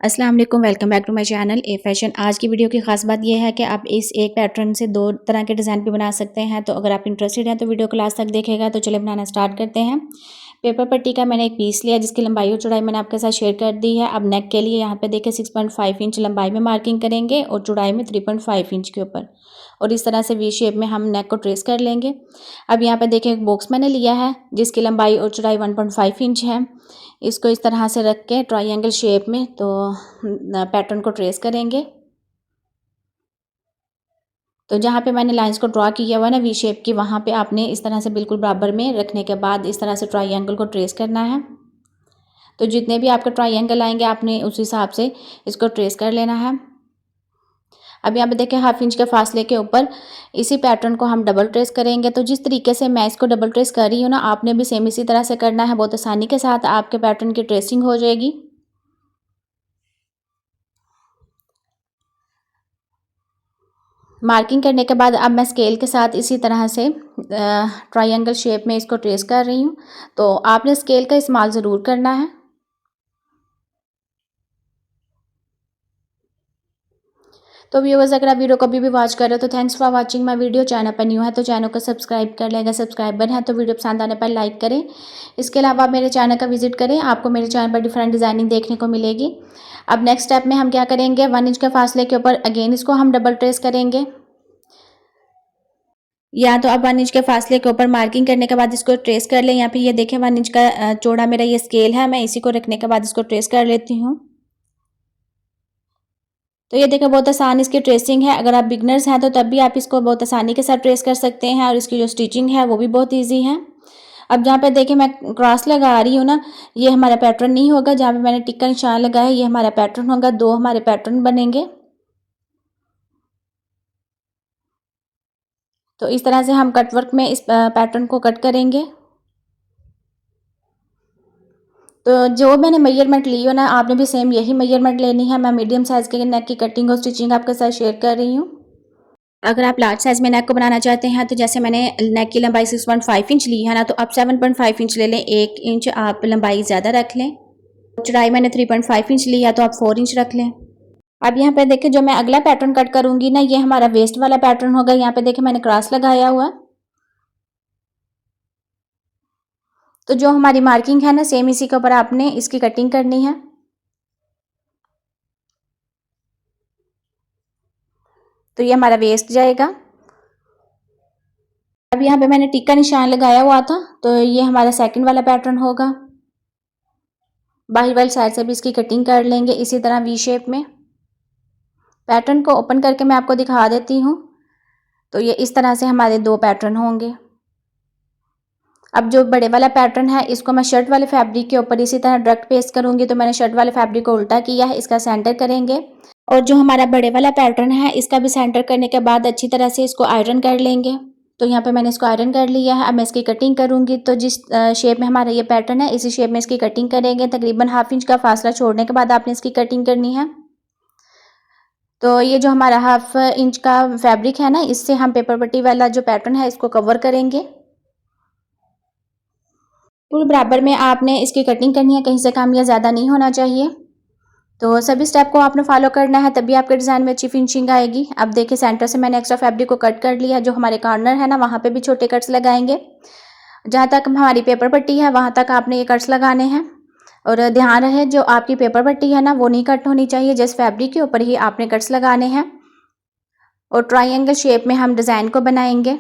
अस्सलाम वालेकुम, welcome back to my channel A Fashion. आज की वीडियो की खास बात यह है कि आप इस एक पैटर्न से दो तरह के डिज़ाइन भी बना सकते हैं। तो अगर आप इंटरेस्टेड हैं तो वीडियो को लास्ट तक देखिएगा। तो चलिए बनाना स्टार्ट करते हैं। पेपर पट्टी का मैंने एक पीस लिया जिसकी लंबाई और चौड़ाई मैंने आपके साथ शेयर कर दी है। अब नेक के लिए यहाँ पे देखिए 6.5 इंच लंबाई में मार्किंग करेंगे और चौड़ाई में 3.5 इंच के ऊपर, और इस तरह से वी शेप में हम नेक को ट्रेस कर लेंगे। अब यहाँ पे देखिए एक बॉक्स मैंने लिया है जिसकी लंबाई और चौड़ाई 1.5 इंच है। इसको इस तरह से रख के ट्रायंगल शेप में तो पैटर्न को ट्रेस करेंगे। तो जहाँ पे मैंने लाइंस को ड्रॉ किया हुआ ना वी शेप की, वहाँ पे आपने इस तरह से बिल्कुल बराबर में रखने के बाद इस तरह से ट्रायंगल को ट्रेस करना है। तो जितने भी आपके ट्रायंगल आएंगे आपने उस हिसाब से इसको ट्रेस कर लेना है। अब यहाँ पे देखिए 1/2 इंच के फासले के ऊपर इसी पैटर्न को हम डबल ट्रेस करेंगे। तो जिस तरीके से मैं इसको डबल ट्रेस कर रही हूँ ना, आपने भी सेम इसी तरह से करना है। बहुत आसानी के साथ आपके पैटर्न की ट्रेसिंग हो जाएगी। मार्किंग करने के बाद अब मैं स्केल के साथ इसी तरह से ट्रायंगल शेप में इसको ट्रेस कर रही हूँ। तो आपने स्केल का इस्तेमाल ज़रूर करना है। तो व्यूअर्स, अगर आप वीडियो कभी भी वॉच कर रहे हो तो thanks for watching my video. Channel पर न्यू है तो चैनल को सब्सक्राइब कर लेगा, सब्सक्राइबर है तो वीडियो पसंद आने पर लाइक करें। इसके अलावा आप मेरे चैनल का विजिट करें, आपको मेरे चैनल पर डिफरेंट डिज़ाइनिंग देखने को मिलेगी। अब नेक्स्ट स्टेप में हम क्या करेंगे, 1 इंच के फासले के ऊपर अगेन इसको हम डबल ट्रेस करेंगे। या तो आप 1 इंच के फासले के ऊपर मार्किंग करने के बाद इसको ट्रेस कर लें। यहाँ पे ये देखें 1 इंच का चौड़ा मेरा ये स्केल है, मैं इसी को रखने के बाद इसको ट्रेस कर लेती हूँ। तो ये देखें बहुत आसान इसकी ट्रेसिंग है। अगर आप बिगनर्स हैं तो तब भी आप इसको बहुत आसानी के साथ ट्रेस कर सकते हैं, और इसकी जो स्टिचिंग है वो भी बहुत ईजी है। अब जहाँ पे देखिए मैं क्रॉस लगा रही हूँ ना, ये हमारा पैटर्न नहीं होगा। जहाँ पे मैंने टिक का निशान लगाया ये हमारा पैटर्न होगा, दो हमारे पैटर्न बनेंगे। तो इस तरह से हम कट वर्क में इस पैटर्न को कट करेंगे। तो जो मैंने मेजरमेंट ली हो ना, आपने भी सेम यही मेजरमेंट लेनी है। मैं मीडियम साइज़ के नेक की कटिंग और स्टिचिंग आपके साथ शेयर कर रही हूँ। अगर आप लार्ज साइज़ में नेक को बनाना चाहते हैं तो जैसे मैंने नेक की लंबाई 6.5 इंच ली है ना, तो आप 7.5 इंच ले लें। 1 इंच आप लंबाई ज़्यादा रख लें। चौड़ाई मैंने 3.5 इंच ली है तो आप 4 इंच रख लें। अब यहाँ पे देखिए जो मैं अगला पैटर्न कट करूँगी ना, ये हमारा वेस्ट वाला पैटर्न होगा। यहाँ पे देखिए मैंने क्रॉस लगाया हुआ। तो जो हमारी मार्किंग है ना, सेम इसी के ऊपर आपने इसकी कटिंग करनी है। तो ये हमारा वेस्ट जाएगा। अब यहाँ पे मैंने टिक का निशान लगाया हुआ था, तो ये हमारा सेकंड वाला पैटर्न होगा। बाहर वाली साइड से भी इसकी कटिंग कर लेंगे इसी तरह वी शेप में। पैटर्न को ओपन करके मैं आपको दिखा देती हूँ। तो ये इस तरह से हमारे दो पैटर्न होंगे। अब जो बड़े वाला पैटर्न है इसको मैं शर्ट वाले फैब्रिक के ऊपर इसी तरह डायरेक्ट पेस्ट करूँगी। तो मैंने शर्ट वाले फैब्रिक को उल्टा किया है, इसका सेंटर करेंगे। और जो हमारा बड़े वाला पैटर्न है इसका भी सेंटर करने के बाद अच्छी तरह से इसको आयरन कर लेंगे। तो यहाँ पे मैंने इसको आयरन कर लिया है। अब मैं इसकी कटिंग करूँगी। तो जिस शेप में हमारा ये पैटर्न है इसी शेप में इसकी कटिंग करेंगे। तकरीबन 1/2 इंच का फासला छोड़ने के बाद आपने इसकी कटिंग करनी है। तो ये जो हमारा 1/2 इंच का फैब्रिक है ना, इससे हम पेपर पट्टी वाला जो पैटर्न है इसको कवर करेंगे। पूरे बराबर में आपने इसकी कटिंग करनी है, कहीं से कम या ज़्यादा नहीं होना चाहिए। तो सभी स्टेप को आपने फॉलो करना है, तभी आपके डिज़ाइन में अच्छी फिनिशिंग आएगी। अब देखिए सेंटर से मैंने एक्स्ट्रा फैब्रिक को कट कर लिया। जो हमारे कॉर्नर है ना, वहाँ पे भी छोटे कट्स लगाएंगे। जहाँ तक हमारी पेपर पट्टी है वहाँ तक आपने ये कट्स लगाने हैं। और ध्यान रहे जो आपकी पेपर पट्टी है ना वो नहीं कट होनी चाहिए, जिस फैब्रिक के ऊपर ही आपने कट्स लगाने हैं। और ट्रायंगल शेप में हम डिज़ाइन को बनाएंगे।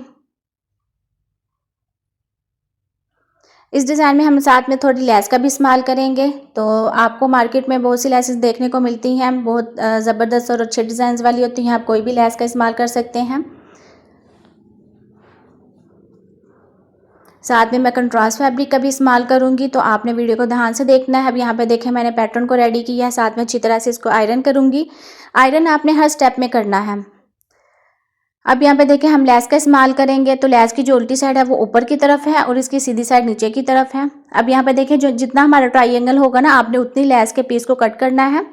इस डिज़ाइन में हम साथ में थोड़ी लेस का भी इस्तेमाल करेंगे। तो आपको मार्केट में बहुत सी लेसेस देखने को मिलती हैं, बहुत ज़बरदस्त और अच्छे डिज़ाइन वाली होती हैं। आप कोई भी लेस का इस्तेमाल कर सकते हैं। साथ में मैं कंट्रास्ट फैब्रिक का भी इस्तेमाल करूंगी, तो आपने वीडियो को ध्यान से देखना है। अब यहाँ पे देखें मैंने पैटर्न को रेडी किया है, साथ में अच्छी तरह से इसको आयरन करूंगी। आयरन आपने हर स्टेप में करना है। अब यहाँ पे देखें हम लेस का इस्तेमाल करेंगे। तो लेस की जो उल्टी साइड है वो ऊपर की तरफ है और इसकी सीधी साइड नीचे की तरफ है। अब यहाँ पे देखें जो जितना हमारा ट्रायंगल होगा ना, आपने उतनी लेस के पीस को कट करना है।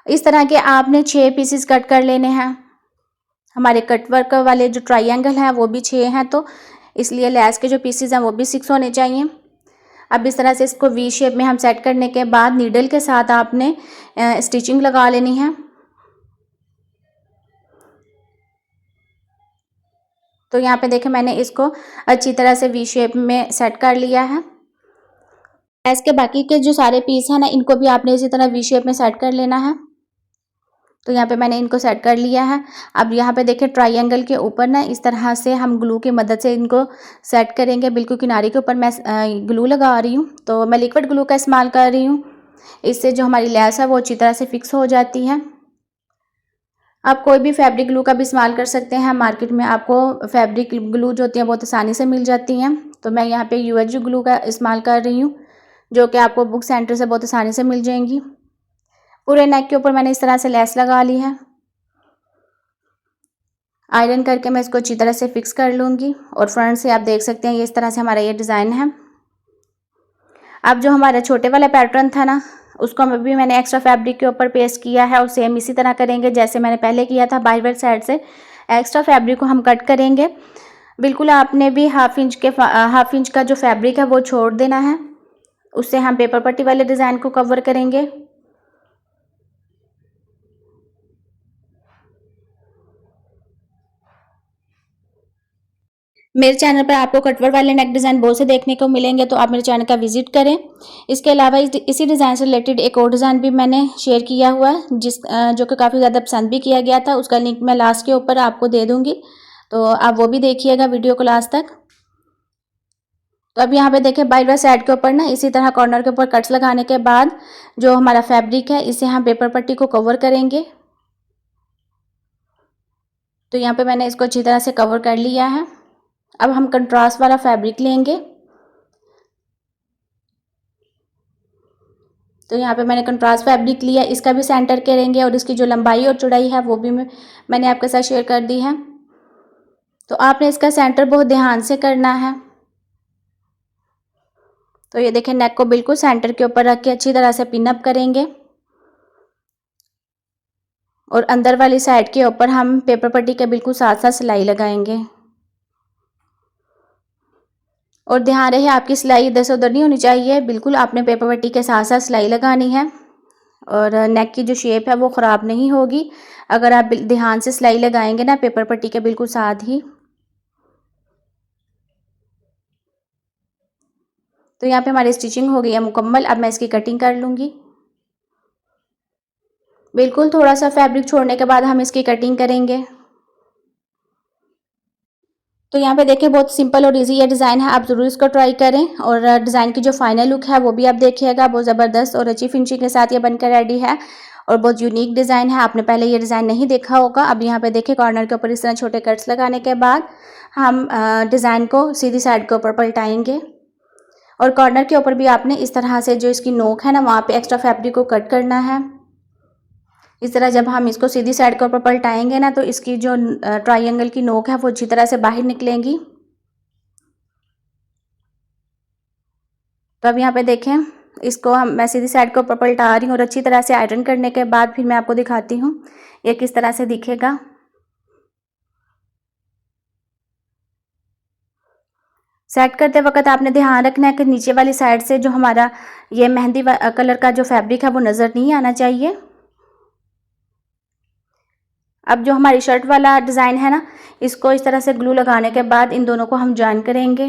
इस तरह के आपने 6 पीसेस कट कर लेने हैं। हमारे कटवर्क वाले जो ट्रायंगल हैं वो भी 6 हैं, तो इसलिए लेस के जो पीसेस हैं वो भी 6 होने चाहिए। अब इस तरह से इसको वी शेप में हम सेट करने के बाद नीडल के साथ आपने स्टिचिंग लगा लेनी है। तो यहाँ पे देखें मैंने इसको अच्छी तरह से वी शेप में सेट कर लिया है। लेस के बाकी के जो सारे पीस हैं ना, इनको भी आपने इसी तरह वी शेप में सेट कर लेना है। तो यहाँ पे मैंने इनको सेट कर लिया है। अब यहाँ पे देखें ट्रायंगल के ऊपर ना इस तरह से हम ग्लू की मदद से इनको सेट करेंगे। बिल्कुल किनारे के ऊपर मैं ग्लू लगा रही हूँ, तो मैं लिक्विड ग्लू का इस्तेमाल कर रही हूँ। इससे जो हमारी लेस है वो अच्छी तरह से फिक्स हो जाती है। आप कोई भी फैब्रिक ग्लू का भी इस्तेमाल कर सकते हैं। मार्केट में आपको फैब्रिक ग्लू जो होती है बहुत आसानी से मिल जाती हैं। तो मैं यहाँ पे UHG ग्लू का इस्तेमाल कर रही हूँ, जो कि आपको बुक सेंटर से बहुत आसानी से मिल जाएंगी। पूरे नेक के ऊपर मैंने इस तरह से लेस लगा ली है। आयरन करके मैं इसको अच्छी तरह से फिक्स कर लूँगी और फ्रंट से आप देख सकते हैं ये इस तरह से हमारा ये डिज़ाइन है। अब जो हमारा छोटे वाला पैटर्न था ना, उसको भी मैंने एक्स्ट्रा फैब्रिक के ऊपर पेस्ट किया है और सेम इसी तरह करेंगे जैसे मैंने पहले किया था। बाई वेल साइड से एक्स्ट्रा फैब्रिक को हम कट करेंगे। बिल्कुल आपने भी हाफ इंच का जो फैब्रिक है वो छोड़ देना है। उससे हम पेपर पट्टी वाले डिज़ाइन को कवर करेंगे। मेरे चैनल पर आपको कटवर्क वाले नेक डिज़ाइन बहुत से देखने को मिलेंगे, तो आप मेरे चैनल का विजिट करें। इसके अलावा इसी डिज़ाइन से रिलेटेड एक और डिज़ाइन भी मैंने शेयर किया हुआ है, जो कि काफ़ी ज़्यादा पसंद भी किया गया था। उसका लिंक मैं लास्ट के ऊपर आपको दे दूँगी, तो आप वो भी देखिएगा वीडियो को लास्ट तक। तो अब यहाँ पे देखिए बाई बाई साइड के ऊपर ना इसी तरह कॉर्नर के ऊपर कट्स लगाने के बाद जो हमारा फैब्रिक है इसे हम पेपर पट्टी को कवर करेंगे। तो यहाँ पे मैंने इसको अच्छी तरह से कवर कर लिया है। अब हम कंट्रास्ट वाला फैब्रिक लेंगे। तो यहाँ पे मैंने कंट्रास्ट फैब्रिक लिया, इसका भी सेंटर करेंगे और इसकी जो लंबाई और चौड़ाई है वो भी मैंने आपके साथ शेयर कर दी है। तो आपने इसका सेंटर बहुत ध्यान से करना है। तो ये देखें नेक को बिल्कुल सेंटर के ऊपर रख के अच्छी तरह से पिन अप करेंगे और अंदर वाली साइड के ऊपर हम पेपर पट्टी के बिल्कुल साथ साथ सिलाई लगाएंगे। और ध्यान रहे आपकी सिलाई इधर से उधर नहीं होनी चाहिए, बिल्कुल आपने पेपर पट्टी के साथ साथ सिलाई लगानी है और नेक की जो शेप है वो ख़राब नहीं होगी अगर आप ध्यान से सिलाई लगाएंगे ना पेपर पट्टी के बिल्कुल साथ ही। तो यहाँ पे हमारी स्टिचिंग हो गई है मुकम्मल। अब मैं इसकी कटिंग कर लूँगी। बिल्कुल थोड़ा सा फैब्रिक छोड़ने के बाद हम इसकी कटिंग करेंगे। तो यहाँ पे देखिए बहुत सिंपल और इजी ये डिज़ाइन है, आप ज़रूर इसको ट्राई करें और डिज़ाइन की जो फाइनल लुक है वो भी आप देखिएगा। बहुत ज़बरदस्त और अच्छी फिनिशिंग के साथ ये बनकर रेडी है और बहुत यूनिक डिज़ाइन है। आपने पहले ये डिज़ाइन नहीं देखा होगा। अब यहाँ पे देखिए कॉर्नर के ऊपर इस तरह छोटे कट्स लगाने के बाद हम डिज़ाइन को सीधी साइड के ऊपर पलटाएंगे और कॉर्नर के ऊपर भी आपने इस तरह से जो इसकी नोक है ना वहाँ पे एक्स्ट्रा फैब्रिक को कट करना है। इस तरह जब हम इसको सीधी साइड के ऊपर पलटाएंगे ना तो इसकी जो ट्रायंगल की नोक है वो अच्छी तरह से बाहर निकलेंगी। तो अब यहाँ पे देखें इसको मैं सीधी साइड के ऊपर पलटा रही हूँ और अच्छी तरह से आयरन करने के बाद फिर मैं आपको दिखाती हूँ ये किस तरह से दिखेगा। सेट करते वक्त आपने ध्यान रखना है कि नीचे वाली साइड से जो हमारा ये मेहंदी कलर का जो फैब्रिक है वो नज़र नहीं आना चाहिए। अब जो हमारी शर्ट वाला डिज़ाइन है ना, इसको इस तरह से ग्लू लगाने के बाद इन दोनों को हम जॉइन करेंगे।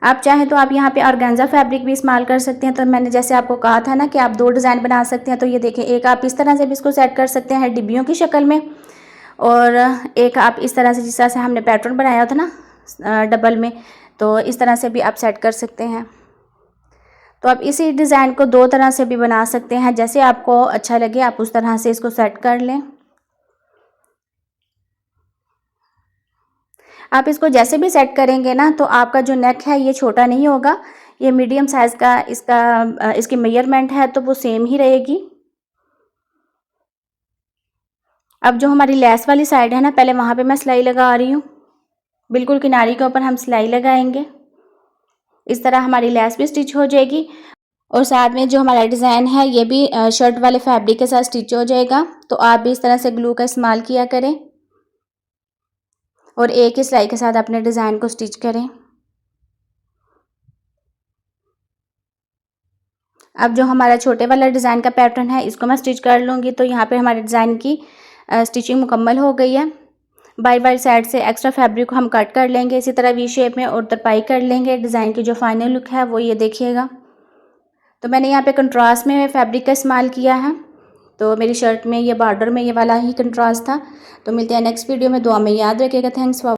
आप चाहें तो आप यहाँ पे ऑर्गेन्जा फैब्रिक भी इस्तेमाल कर सकते हैं। तो मैंने जैसे आपको कहा था ना कि आप दो डिज़ाइन बना सकते हैं। तो ये देखें एक आप इस तरह से भी इसको सेट कर सकते हैं डिब्बियों की शक्ल में और एक आप इस तरह से जिस तरह से हमने पैटर्न बनाया था ना डबल में, तो इस तरह से भी आप सेट कर सकते हैं। तो आप इसी डिज़ाइन को दो तरह से भी बना सकते हैं, जैसे आपको अच्छा लगे आप उस तरह से इसको सेट कर लें। आप इसको जैसे भी सेट करेंगे ना तो आपका जो नेक है ये छोटा नहीं होगा, ये मीडियम साइज़ का इसकी मेजरमेंट है तो वो सेम ही रहेगी। अब जो हमारी लेस वाली साइड है ना, पहले वहाँ पे मैं सिलाई लगा रही हूँ। बिल्कुल किनारी के ऊपर हम सिलाई लगाएंगे। इस तरह हमारी लेस भी स्टिच हो जाएगी और साथ में जो हमारा डिज़ाइन है ये भी शर्ट वाले फैब्रिक के साथ स्टिच हो जाएगा। तो आप भी इस तरह से ग्लू का इस्तेमाल किया करें और एक ही सिलाई के साथ अपने डिज़ाइन को स्टिच करें। अब जो हमारा छोटे वाला डिज़ाइन का पैटर्न है इसको मैं स्टिच कर लूँगी। तो यहाँ पे हमारे डिज़ाइन की स्टिचिंग मुकम्मल हो गई है। बाई साइड से एक्स्ट्रा फैब्रिक को हम कट कर लेंगे इसी तरह वी शेप में और तरपाई कर लेंगे। डिज़ाइन की जो फाइनल लुक है वो ये देखिएगा। तो मैंने यहाँ पे कंट्रास्ट में फैब्रिक का इस्तेमाल किया है। तो मेरी शर्ट में ये बॉर्डर में ये वाला ही कंट्रास्ट था। तो मिलते हैं नेक्स्ट वीडियो में। दुआ में याद रखिएगा। Thanks for